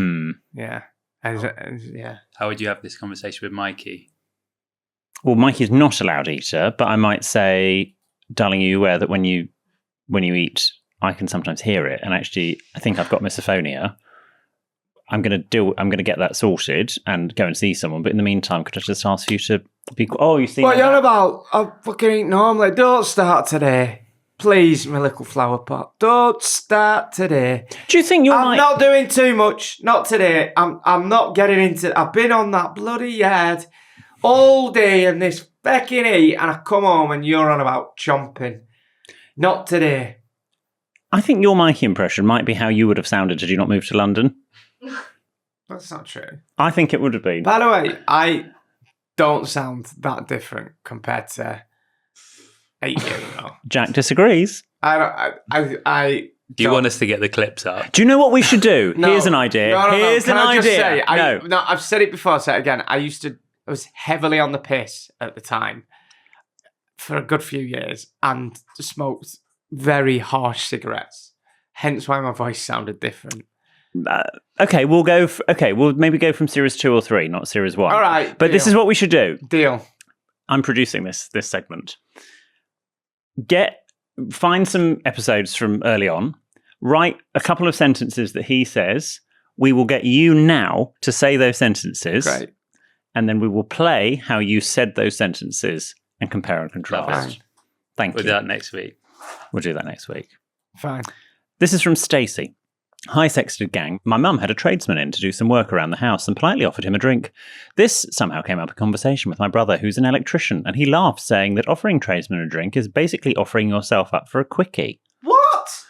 Yeah. Yeah. How would you have this conversation with Mikey? Well, Mikey's not a loud eater, but I might say, darling, are you aware that when you eat, I can sometimes hear it, and actually, I think I've got misophonia. I'm going to get that sorted and go and see someone. But in the meantime, could I just ask you to be? Oh, you see what you're on about? I fucking eat normally. Don't start today, please, my little flower pot. Don't start today. Do you think I'm not doing too much? Not today. I'm not getting into. I've been on that bloody yard all day and this fucking heat, and I come home and you're on about chomping. Not today. I think your Mikey impression might be how you would have sounded had you not moved to London. That's not true. I think it would have been. By the way, I don't sound that different compared to 8 years ago. Jack disagrees. I Do you want us to get the clips up? Do you know what we should do? No. Here's an idea. No. Here's Can an I just idea. say, No, I've said it before, I'll say it again. I was heavily on the piss at the time for a good few years and smoked very harsh cigarettes. Hence why my voice sounded different. Okay, we'll maybe go from series 2 or 3, not series 1. All right, but deal. This is what we should do. Deal. I'm producing this segment. Find some episodes from early on. Write a couple of sentences that he says. We will get you now to say those sentences. Great. And then we will play how you said those sentences and compare and contrast. Lovely. Thank We'll you. do that next week. We'll do that next week. Fine. This is from Stacey. Hi, Sexted gang. My mum had a tradesman in to do some work around the house and politely offered him a drink. This somehow came up in conversation with my brother, who's an electrician, and he laughed, saying that offering tradesmen a drink is basically offering yourself up for a quickie. What?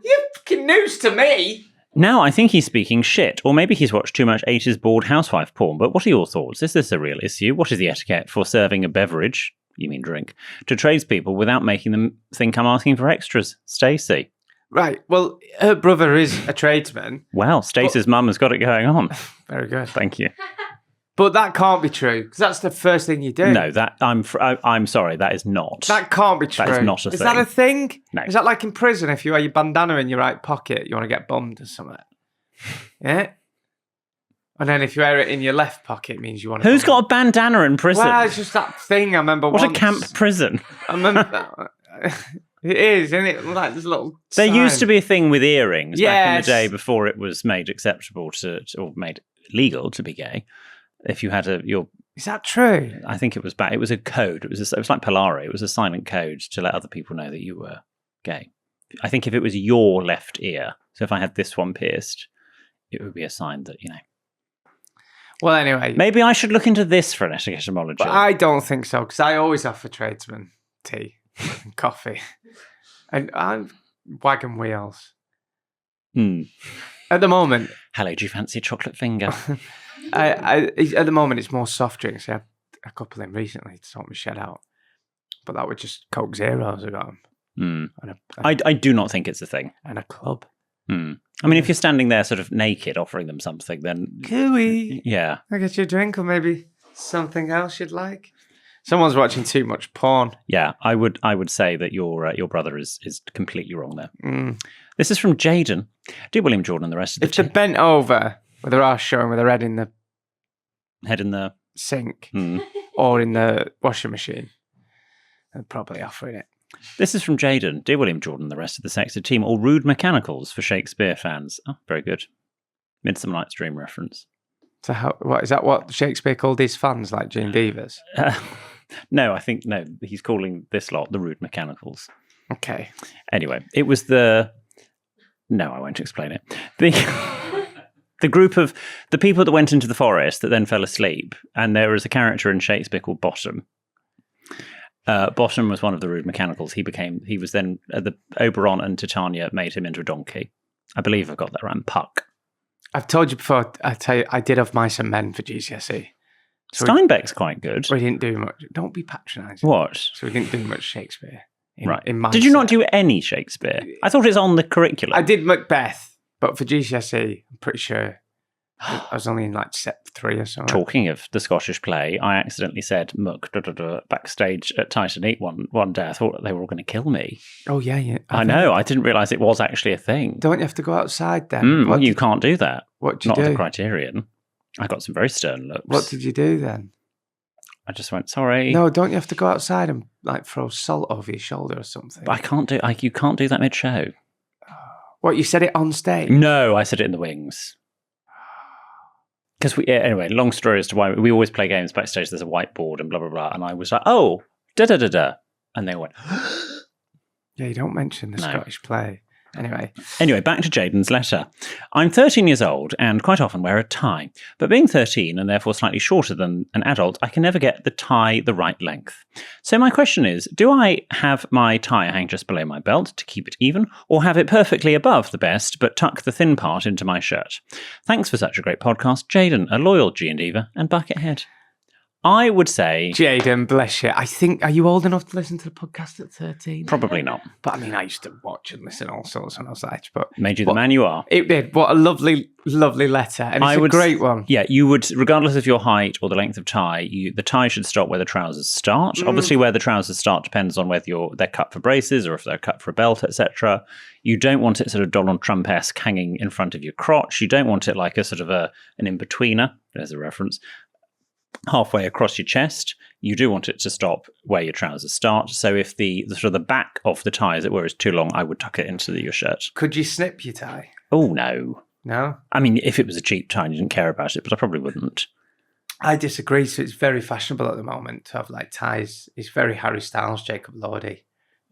You fucking news to me. Now I think he's speaking shit, or maybe he's watched too much 80s bored housewife porn, but what are your thoughts? Is this a real issue? What is the etiquette for serving a beverage, you mean drink, to tradespeople without making them think I'm asking for extras? Stacey. Right. Well, her brother is a tradesman. Well, Stacey's mum has got it going on. Very good. Thank you. But that can't be true, because that's the first thing you do. No, I'm sorry, that is not. That can't be true. That is not a thing. Is that a thing? No. Is that like in prison, if you wear your bandana in your right pocket, you want to get bummed or something? Yeah? And then if you wear it in your left pocket, it means you want to... Who's got a bandana in prison? Well, it's just that thing I remember What once. a camp prison. I remember... It is, isn't it? Like, there's a little There sign. used to be a thing with earrings back in the Yes. day before it was made acceptable or made legal to be gay. If you had Is that true? I think it was back. It was a code. It was like Polari. It was a silent code to let other people know that you were gay. I think if it was your left ear, so if I had this one pierced, it would be a sign that Well, anyway. Maybe I should look into this for an etymology. But I don't think so, because I always offer tradesmen tea and coffee. And I'm wagon wheels. At the moment... Hello, do you fancy a chocolate finger? at the moment, it's more soft drinks. I had a couple in recently to sort my shed out. But that was just Coke Zeros I got 'em. And I do not think it's a thing. and a club. I mean, if you're standing there sort of naked offering them something, then... Cooey. Yeah. I'll get you a drink or maybe something else you'd like. Someone's watching too much porn. Yeah, I would say that your brother is completely wrong there. This is from Jaden. Dear William Jordan and the rest of the If they're bent over with their arse showing with their head in the head in the... sink or in the washing machine, they're probably offering it. This is from Jaden. Dear William Jordan and the rest of the Sexted team, all rude mechanicals for Shakespeare fans. Oh, very good. Midsummer Night's Dream reference. So what is that what Shakespeare called his fans, like Gene Beavers? No, he's calling this lot the rude mechanicals. Okay. Anyway, it was the... No, I won't explain it. The group of... The people that went into the forest that then fell asleep, and there was a character in Shakespeare called Bottom. Bottom was one of the rude mechanicals. He was then... the Oberon and Titania made him into a donkey. I believe I've got that right. Puck. I've told you before, I did have Mice and Men for GCSE. So Steinbeck's quite good. we didn't do much. Don't be patronising. What? So we didn't do much Shakespeare. Right. In my Did you not set. do any Shakespeare? I thought it's on the curriculum. I did Macbeth, but for GCSE, I'm pretty sure I was only in like set 3 or something. Talking of the Scottish play, I accidentally said "muck" backstage at Titan Eat one day. I thought they were all going to kill me. Oh, yeah. I know. I didn't realise it was actually a thing. Don't you have to go outside then? Well, you can't do that. What did you Not do? the Criterion. I got some very stern looks. What did you do then? I just went, sorry. No, don't you have to go outside and like throw salt over your shoulder or something? I can't do. You can't do that mid-show. What, you said it on stage? No, I said it in the wings. Because anyway, long story as to why we always play games backstage. There's a whiteboard and blah blah blah, and I was like, "Oh, da da da da," and they went, Yeah, you don't mention the No. Scottish play. Anyway, back to Jaden's letter. I'm 13 years old and quite often wear a tie, but being 13 and therefore slightly shorter than an adult, I can never get the tie the right length. So my question is, do I have my tie hang just below my belt to keep it even, or have it perfectly above the best but tuck the thin part into my shirt? Thanks for such a great podcast, Jaden, a loyal G&Diva and Buckethead. I would say... Jaden, bless you. I think, are you old enough to listen to the podcast at 13? Probably not. But I mean, I used to watch and listen all sorts when I was that age. But Made you the man you are. it did. What a lovely, lovely letter. And it's a great one. Yeah, you would, regardless of your height or the length of tie, the tie should stop where the trousers start. Obviously, where the trousers start depends on whether they're cut for braces or if they're cut for a belt, etc. You don't want it sort of Donald Trump-esque hanging in front of your crotch. You don't want it like a sort of an in-betweener. There's a reference. Halfway across your chest. You do want it to stop where your trousers start. So if the sort of the back of the tie, as it were, is too long, I would tuck it into your shirt. Could you snip your tie? Oh, no. No? I mean, if it was a cheap tie and you didn't care about it, but I probably wouldn't. I disagree. So it's very fashionable at the moment to have like ties. It's very Harry Styles, Jacob Lordy.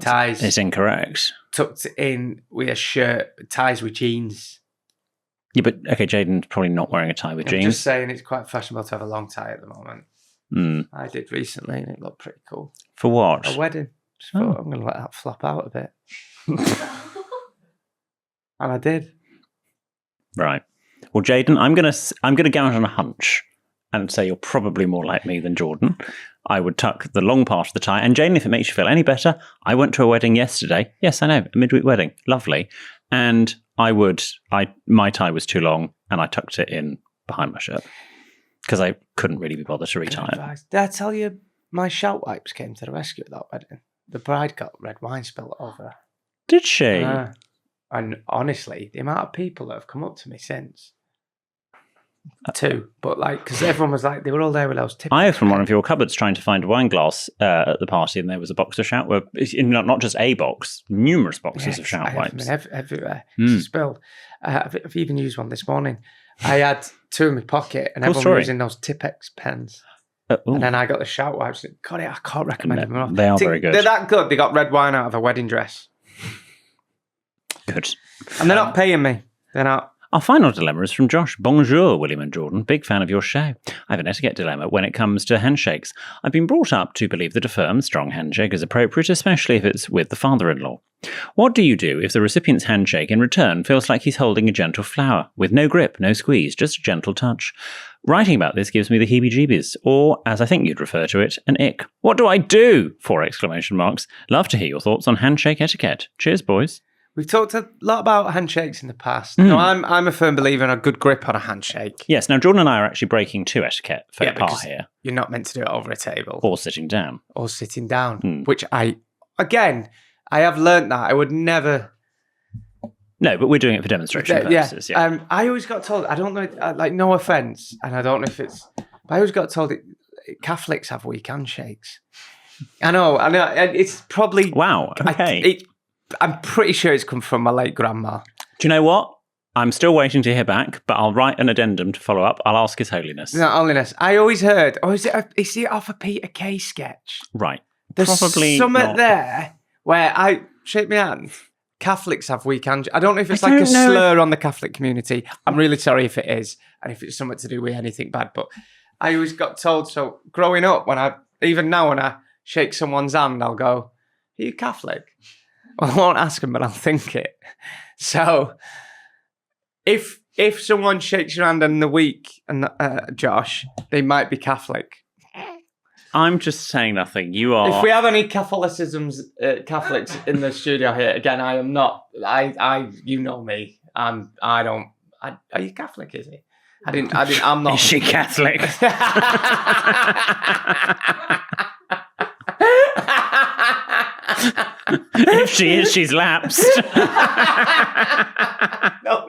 ties, It's incorrect. tucked in with a shirt, ties with jeans. Yeah, but okay, Jaden's probably not wearing a tie with I'm jeans. just saying it's quite fashionable to have a long tie at the moment. Mm. I did recently and it looked pretty cool. For what? A wedding. Just thought I'm going to let that flop out a bit. And I did. Right. Well, Jaden, I'm gonna go out on a hunch and say you're probably more like me than Jordan. I would tuck the long part of the tie. And Jaden, if it makes you feel any better, I went to a wedding yesterday. Yes, I know, a midweek wedding, lovely. And my tie was too long, and I tucked it in behind my shirt because I couldn't really be bothered to retie it. Did I tell you my shout wipes came to the rescue at that wedding? The bride got red wine spilled over. Did she? And honestly, the amount of people that have come up to me since, too, but like, because everyone was like, they were all there with those tips. I opened one of your cupboards trying to find a wine glass at the party, and there was a box of shout wipes. Not just a box, numerous boxes of shout wipes. Everywhere. Spilled. I've even used one this morning. I had two in my pocket, and Cool everyone story. was using those Tipex pens. And then I got the shout wipes. God, I can't recommend them enough. They are very good. They're that good. They got red wine out of a wedding dress. Good. And they're not paying me. They're not. Our final dilemma is from Josh. Bonjour, William and Jordan. Big fan of your show. I have an etiquette dilemma when it comes to handshakes. I've been brought up to believe that a firm, strong handshake is appropriate, especially if it's with the father-in-law. What do you do if the recipient's handshake in return feels like he's holding a gentle flower, with no grip, no squeeze, just a gentle touch? Writing about this gives me the heebie-jeebies, or, as I think you'd refer to it, an ick. What do I do? 4 exclamation marks. Love to hear your thoughts on handshake etiquette. Cheers, boys. We've talked a lot about handshakes in the past. No, I'm a firm believer in a good grip on a handshake. Yes, now Jordan and I are actually breaking 2 etiquette faux pas because here. You're not meant to do it over a table. Or sitting down. Or sitting down, which I have learnt that. I would never... No, but we're doing it for demonstration purposes. Yeah. I always got told, I don't know, like, no offence, and I don't know if it's... But I always got told Catholics have weak handshakes. I know, it's probably... Wow, okay. I'm pretty sure it's come from my late grandma. Do you know what? I'm still waiting to hear back, but I'll write an addendum to follow up. I'll ask His Holiness. No, Holiness. I always heard, is it off a Peter Kay sketch? Right. There's probably something not. there where I shake my hand. Catholics have weak handshakes. I don't know if it's like a slur on the Catholic community. I'm really sorry if it is, and if it's something to do with anything bad. But I always got told, so growing up, even now when I shake someone's hand, I'll go, "Are you Catholic?" Well, I won't ask them, but I'll think it. So, if someone shakes your hand in the week, and Josh, they might be Catholic. I'm just saying nothing. You are. If we have any Catholics in the studio here, again, I am not. You know me. I don't. Are you Catholic? Is he? I'm not. Is she Catholic? If she is, she's lapsed. No,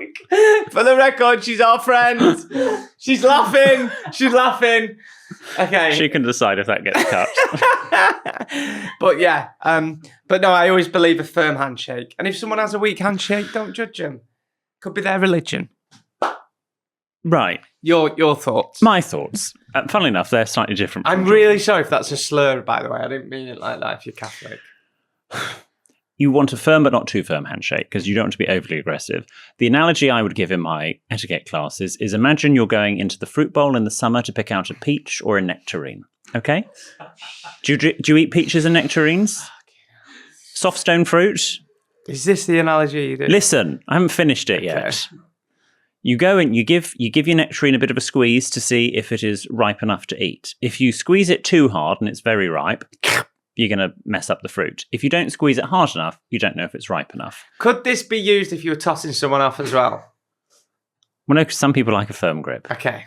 for the record, she's our friend. She's laughing. She's laughing. Okay. She can decide if that gets cut. But yeah, but no, I always believe a firm handshake. And if someone has a weak handshake, don't judge them. Could be their religion. Right. Your thoughts? My thoughts. Funnily enough, they're slightly different. I'm really sorry if that's a slur, by the way. I didn't mean it like that if you're Catholic. You want a firm but not too firm handshake because you don't want to be overly aggressive. The analogy I would give in my etiquette classes is imagine you're going into the fruit bowl in the summer to pick out a peach or a nectarine. Okay? Do you eat peaches and nectarines? Soft stone fruit? Is this the analogy you do? Listen, I haven't finished it yet. You go and you give your nectarine a bit of a squeeze to see if it is ripe enough to eat. If you squeeze it too hard and it's very ripe, you're going to mess up the fruit. If you don't squeeze it hard enough, you don't know if it's ripe enough. Could this be used if you were tossing someone off as well? Well, no, because some people like a firm grip. Okay.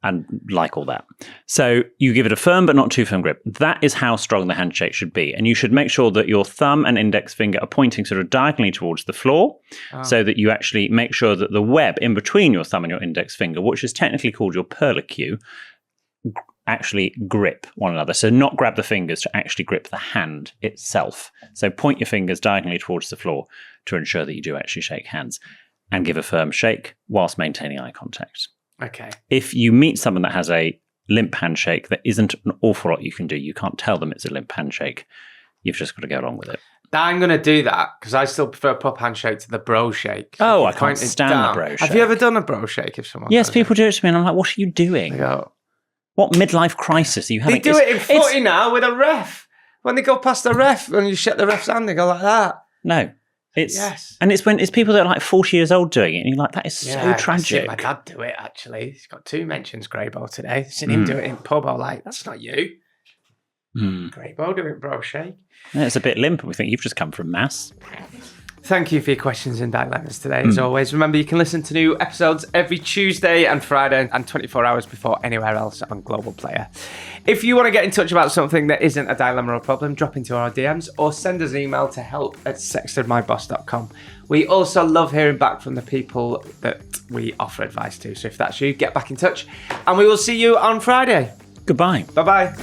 And like all that. So you give it a firm but not too firm grip. That is how strong the handshake should be. And you should make sure that your thumb and index finger are pointing sort of diagonally towards the floor so that you actually make sure that the web in between your thumb and your index finger, which is technically called your perlicue, actually grip one another. So not grab the fingers, to actually grip the hand itself. So point your fingers diagonally towards the floor to ensure that you do actually shake hands and give a firm shake whilst maintaining eye contact. Okay. If you meet someone that has a limp handshake, there isn't an awful lot you can do. You can't tell them it's a limp handshake. You've just got to go along with it. I'm going to do that because I still prefer pub handshake to the bro shake. Oh, I can't stand the bro shake. Have you ever done a bro shake if someone Yes, does people do it to me, and I'm like, what are you doing? They go, What midlife crisis are you having? they do it in footy now with a ref. When they go past the ref, when you shake the ref's hand, they go like that. No. Yes. And it's people that are like 40 years old doing it, and you're like, that is so tragic. My dad do it, actually. He's got 2 mentions, Greybo, today. Seen him do it in pub. I'm like, that's not you. Greybo doing bro shake. Yeah, it's a bit limp, and we think you've just come from mass. Thank you for your questions and dilemmas today, as always. Remember, you can listen to new episodes every Tuesday and Friday and 24 hours before anywhere else on Global Player. If you want to get in touch about something that isn't a dilemma or problem, drop into our DMs or send us an email to help@sextedmyboss.com. We also love hearing back from the people that we offer advice to. So if that's you, get back in touch and we will see you on Friday. Goodbye. Bye-bye.